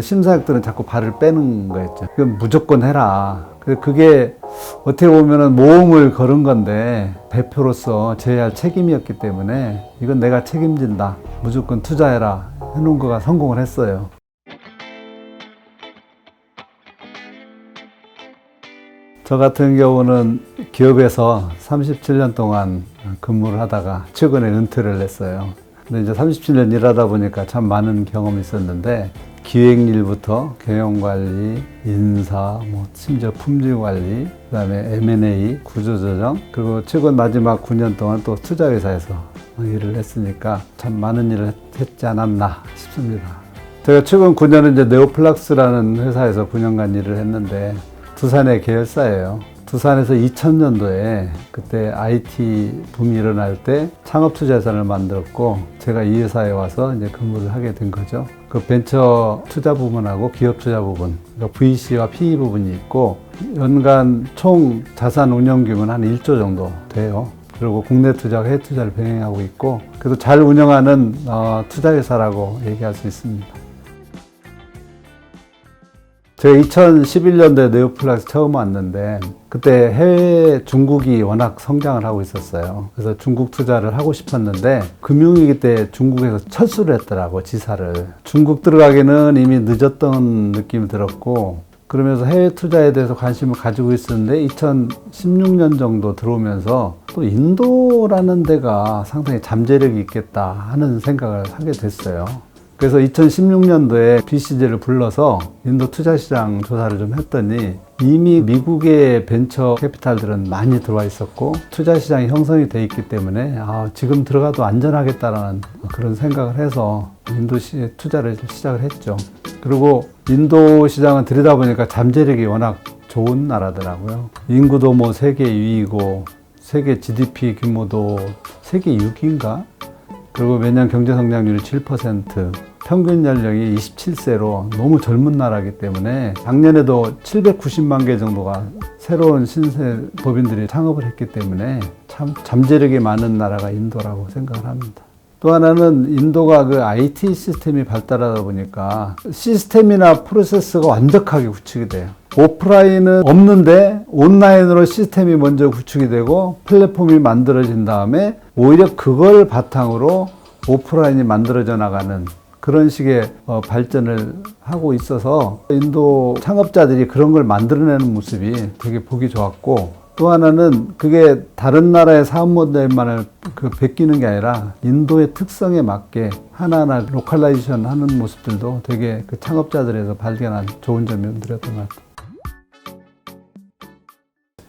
근데 심사역들은 자꾸 발을 빼는 거였죠. 그럼 무조건 해라. 그게 어떻게 보면은 모험을 걸은 건데 대표로서 져야 할 책임이었기 때문에 이건 내가 책임진다. 무조건 투자해라. 해놓은 거가 성공을 했어요. 저 같은 경우는 기업에서 37년 동안 근무를 하다가 최근에 은퇴를 했어요. 근데 이제 37년 일하다 보니까 참 많은 경험이 있었는데 기획일부터 경영관리, 인사, 심지어 품질관리, 그 다음에 M&A, 구조조정, 그리고 최근 마지막 9년 동안 또 투자회사에서 일을 했으니까 참 많은 일을 했지 않았나 싶습니다. 제가 최근 9년은 이제 네오플락스라는 회사에서 9년간 일을 했는데 두산의 계열사예요. 두산에서 2000년도에 그때 IT 붐이 일어날 때 창업투자자산을 만들었고 제가 이 회사에 와서 이제 근무를 하게 된 거죠. 그 벤처 투자 부분하고 기업 투자 부분, 그러니까 VC와 PE 부분이 있고 연간 총 자산 운영 규모는 한 1조 정도 돼요. 그리고 국내 투자와 해외 투자를 병행하고 있고 그래도 잘 운영하는 투자회사라고 얘기할 수 있습니다. 제가 2011년도에 네오플락스 처음 왔는데 그때 해외 중국이 워낙 성장을 하고 있었어요. 그래서 중국 투자를 하고 싶었는데 금융위기 때 중국에서 철수를 했더라고, 지사를. 중국 들어가기는 이미 늦었던 느낌이 들었고 그러면서 해외 투자에 대해서 관심을 가지고 있었는데 2016년 정도 들어오면서 또 인도라는 데가 상당히 잠재력이 있겠다 하는 생각을 하게 됐어요. 그래서 2016년도에 BCG를 불러서 인도 투자시장 조사를 좀 했더니 이미 미국의 벤처 캐피탈들은 많이 들어와 있었고 투자시장이 형성이 돼 있기 때문에 지금 들어가도 안전하겠다라는 그런 생각을 해서 인도 투자를 시작을 했죠. 그리고 인도 시장은 들여다보니까 잠재력이 워낙 좋은 나라더라고요. 인구도 세계 2위고 세계 GDP 규모도 세계 6위인가? 그리고 매년 경제 성장률이 7%, 평균 연령이 27세로 너무 젊은 나라이기 때문에 작년에도 790만 개 정도가 새로운 신세 법인들이 창업을 했기 때문에 참 잠재력이 많은 나라가 인도라고 생각을 합니다. 또 하나는 인도가 그 IT 시스템이 발달하다 보니까 시스템이나 프로세스가 완벽하게 구축이 돼요. 오프라인은 없는데 온라인으로 시스템이 먼저 구축이 되고 플랫폼이 만들어진 다음에 오히려 그걸 바탕으로 오프라인이 만들어져 나가는 그런 식의 발전을 하고 있어서 인도 창업자들이 그런 걸 만들어내는 모습이 되게 보기 좋았고 또 하나는 그게 다른 나라의 사업 모델만을 베끼는 게 아니라 인도의 특성에 맞게 하나하나 로컬라이제이션 하는 모습들도 되게 그 창업자들에서 발견한 좋은 점들이었던 것 같아요.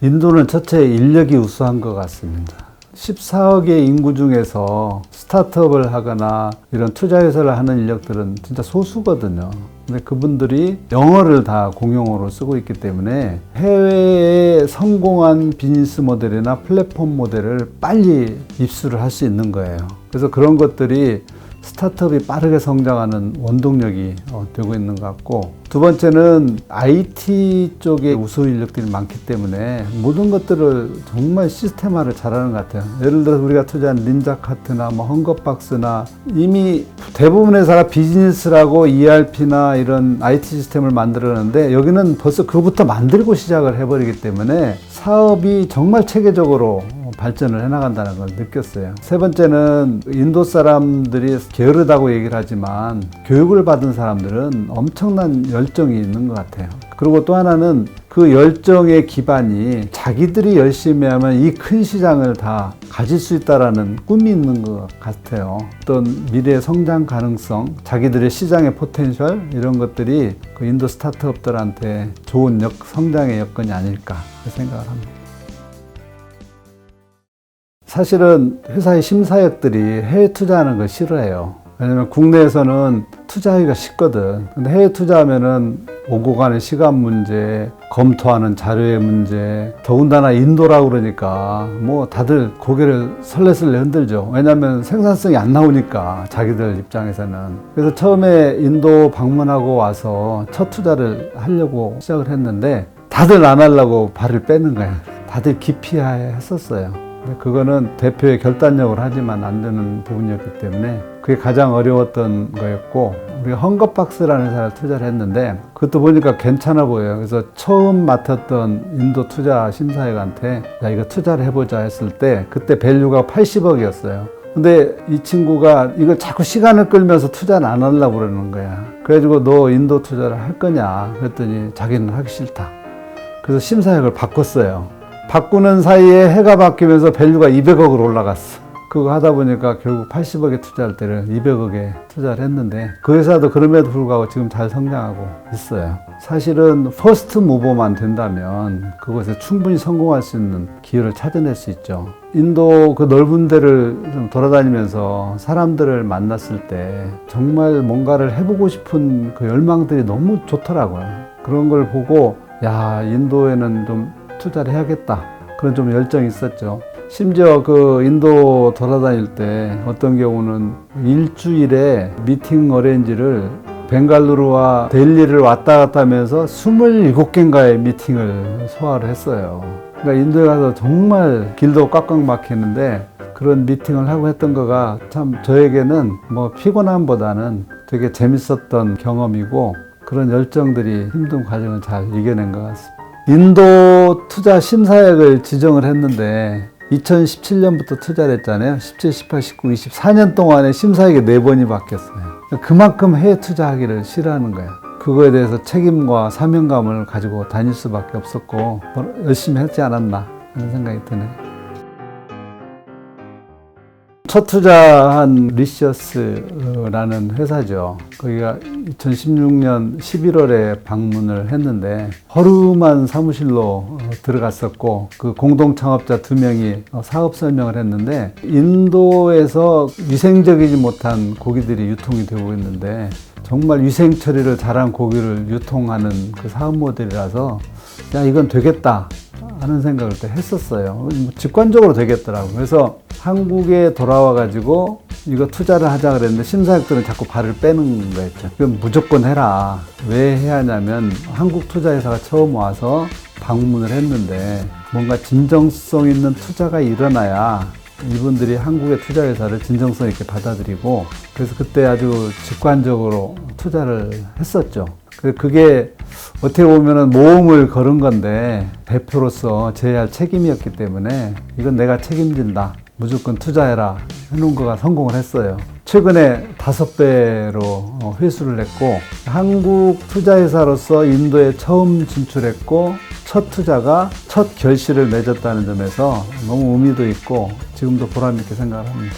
인도는 첫째 인력이 우수한 것 같습니다. 14억의 인구 중에서 스타트업을 하거나 이런 투자회사를 하는 인력들은 진짜 소수거든요. 근데 그분들이 영어를 다 공용어로 쓰고 있기 때문에 해외에 성공한 비즈니스 모델이나 플랫폼 모델을 빨리 입수를 할 수 있는 거예요. 그래서 그런 것들이 스타트업이 빠르게 성장하는 원동력이 되고 있는 것 같고 두 번째는 IT 쪽에 우수 인력들이 많기 때문에 모든 것들을 정말 시스템화를 잘하는 것 같아요. 예를 들어서 우리가 투자한 닌자카트나 헝거박스나 이미 대부분의 회사가 비즈니스라고 ERP나 이런 IT 시스템을 만들었는데 여기는 벌써 그거부터 만들고 시작을 해버리기 때문에 사업이 정말 체계적으로 발전을 해나간다는 걸 느꼈어요. 세 번째는 인도 사람들이 게으르다고 얘기를 하지만 교육을 받은 사람들은 엄청난 열정이 있는 것 같아요. 그리고 또 하나는 그 열정의 기반이 자기들이 열심히 하면 이 큰 시장을 다 가질 수 있다라는 꿈이 있는 것 같아요. 어떤 미래의 성장 가능성, 자기들의 시장의 포텐셜 이런 것들이 그 인도 스타트업들한테 좋은 성장의 여건이 아닐까 생각을 합니다. 사실은 회사의 심사역들이 해외 투자하는 걸 싫어해요. 왜냐면 국내에서는 투자하기가 쉽거든. 근데 해외 투자하면은 오고 가는 시간 문제, 검토하는 자료의 문제, 더군다나 인도라고 그러니까 다들 고개를 설레설레 흔들죠. 왜냐면 생산성이 안 나오니까 자기들 입장에서는. 그래서 처음에 인도 방문하고 와서 첫 투자를 하려고 시작을 했는데 다들 안 하려고 발을 빼는 거예요. 다들 기피했었어요. 그거는 대표의 결단력을 하지만 안 되는 부분이었기 때문에 그게 가장 어려웠던 거였고, 우리가 헝거박스라는 회사를 투자를 했는데 그것도 보니까 괜찮아 보여요. 그래서 처음 맡았던 인도 투자 심사위원한테 야, 이거 투자를 해보자 했을 때 그때 밸류가 80억이었어요. 근데 이 친구가 이걸 자꾸 시간을 끌면서 투자는 안 하려고 그러는 거야. 그래가지고 너 인도 투자를 할 거냐 그랬더니 자기는 하기 싫다. 그래서 심사역을 바꿨어요. 바꾸는 사이에 해가 바뀌면서 밸류가 200억으로 올라갔어. 그거 하다 보니까 결국 80억에 투자할 때를 200억에 투자를 했는데 그 회사도 그럼에도 불구하고 지금 잘 성장하고 있어요. 사실은 퍼스트 무버만 된다면 그것에 충분히 성공할 수 있는 기회를 찾아낼 수 있죠. 인도 그 넓은 데를 좀 돌아다니면서 사람들을 만났을 때 정말 뭔가를 해보고 싶은 그 열망들이 너무 좋더라고요. 그런 걸 보고 야, 인도에는 좀 투자를 해야겠다. 그런 좀 열정이 있었죠. 심지어 그 인도 돌아다닐 때 어떤 경우는 일주일에 미팅 어레인지를 벵갈루루와 델리를 왔다 갔다 하면서 27개인가의 미팅을 소화를 했어요. 그러니까 인도에 가서 정말 길도 꽉꽉 막히는데 그런 미팅을 하고 했던 거가 참 저에게는 뭐 피곤함보다는 되게 재밌었던 경험이고 그런 열정들이 힘든 과정을 잘 이겨낸 것 같습니다. 인도 투자 심사역을 지정을 했는데 2017년부터 투자를 했잖아요. 17, 18, 19, 24년 동안에 심사역이 4번이 바뀌었어요. 그만큼 해외 투자하기를 싫어하는 거예요. 그거에 대해서 책임과 사명감을 가지고 다닐 수밖에 없었고 열심히 했지 않았나 하는 생각이 드네요. 첫 투자한 리시어스라는 회사죠. 거기가 2016년 11월에 방문을 했는데 허름한 사무실로 들어갔었고 그 공동 창업자 2명이 사업 설명을 했는데 인도에서 위생적이지 못한 고기들이 유통이 되고 있는데 정말 위생 처리를 잘한 고기를 유통하는 그 사업 모델이라서 야, 이건 되겠다 하는 생각을 또 했었어요. 직관적으로 되겠더라고요. 그래서 한국에 돌아와 가지고 이거 투자를 하자 그랬는데 심사역들은 자꾸 발을 빼는 거였죠. 그럼 무조건 해라. 왜 해야 하냐면 한국 투자회사가 처음 와서 방문을 했는데 뭔가 진정성 있는 투자가 일어나야 이분들이 한국의 투자회사를 진정성 있게 받아들이고 그래서 그때 아주 직관적으로 투자를 했었죠. 그게 어떻게 보면은 모험을 걸은 건데 대표로서 져야 할 책임이었기 때문에 이건 내가 책임진다. 무조건 투자해라 해놓은 거가 성공을 했어요. 최근에 5배로 회수를 했고 한국 투자회사로서 인도에 처음 진출했고 첫 투자가 첫 결실을 맺었다는 점에서 너무 의미도 있고 지금도 보람 있게 생각을 합니다.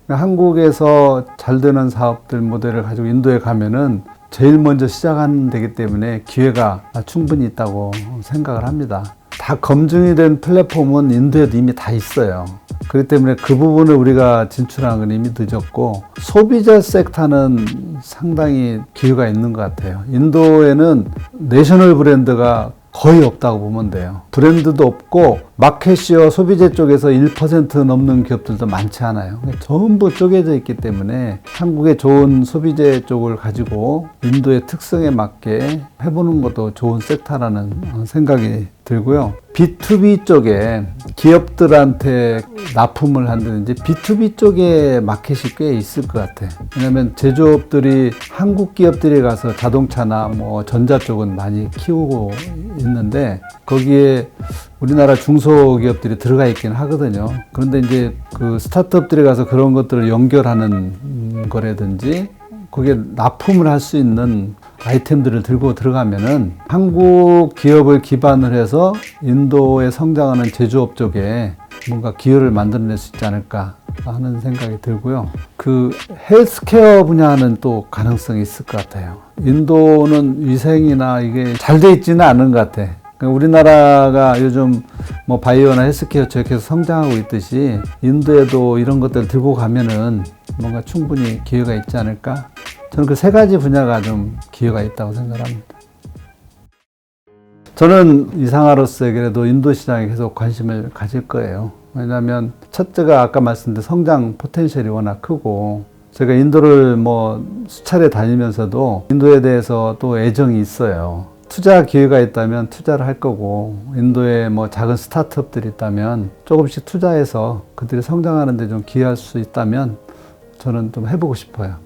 한국에서 잘 되는 사업들 모델을 가지고 인도에 가면은 제일 먼저 시작하는 데기 때문에 기회가 충분히 있다고 생각을 합니다. 다 검증이 된 플랫폼은 인도에도 이미 다 있어요. 그렇기 때문에 그 부분을 우리가 진출한 건 이미 늦었고 소비자 섹터는 상당히 기회가 있는 것 같아요. 인도에는 내셔널 브랜드가 거의 없다고 보면 돼요. 브랜드도 없고 마켓시어 소비재 쪽에서 1% 넘는 기업들도 많지 않아요. 전부 쪼개져 있기 때문에 한국의 좋은 소비재 쪽을 가지고 인도의 특성에 맞게 해보는 것도 좋은 섹터라는 생각이 들고요. B2B 쪽에 기업들한테 납품을 한다든지 B2B 쪽에 마켓이 꽤 있을 것 같아. 왜냐면 제조업들이 한국 기업들이 가서 자동차나 뭐 전자 쪽은 많이 키우고 있는데 거기에 우리나라 중소기업들이 들어가 있긴 하거든요. 그런데 이제 그 스타트업들이 가서 그런 것들을 연결하는 거라든지 거기에 납품을 할 수 있는 아이템들을 들고 들어가면은 한국 기업을 기반으로 해서 인도에 성장하는 제조업 쪽에 뭔가 기회를 만들어낼 수 있지 않을까 하는 생각이 들고요. 그 헬스케어 분야는 또 가능성이 있을 것 같아요. 인도는 위생이나 이게 잘 돼 있지는 않은 것 같아. 우리나라가 요즘 뭐 바이오나 헬스케어 쪽에서 성장하고 있듯이 인도에도 이런 것들 들고 가면은 뭔가 충분히 기회가 있지 않을까? 저는 그 3가지 분야가 좀 기회가 있다고 생각합니다. 저는 이상하로서 그래도 인도 시장에 계속 관심을 가질 거예요. 왜냐하면 첫째가 아까 말씀드린 성장 포텐셜이 워낙 크고 제가 인도를 뭐 수차례 다니면서도 인도에 대해서 또 애정이 있어요. 투자 기회가 있다면 투자를 할 거고, 인도에 뭐 작은 스타트업들이 있다면 조금씩 투자해서 그들이 성장하는 데 좀 기여할 수 있다면 저는 좀 해보고 싶어요.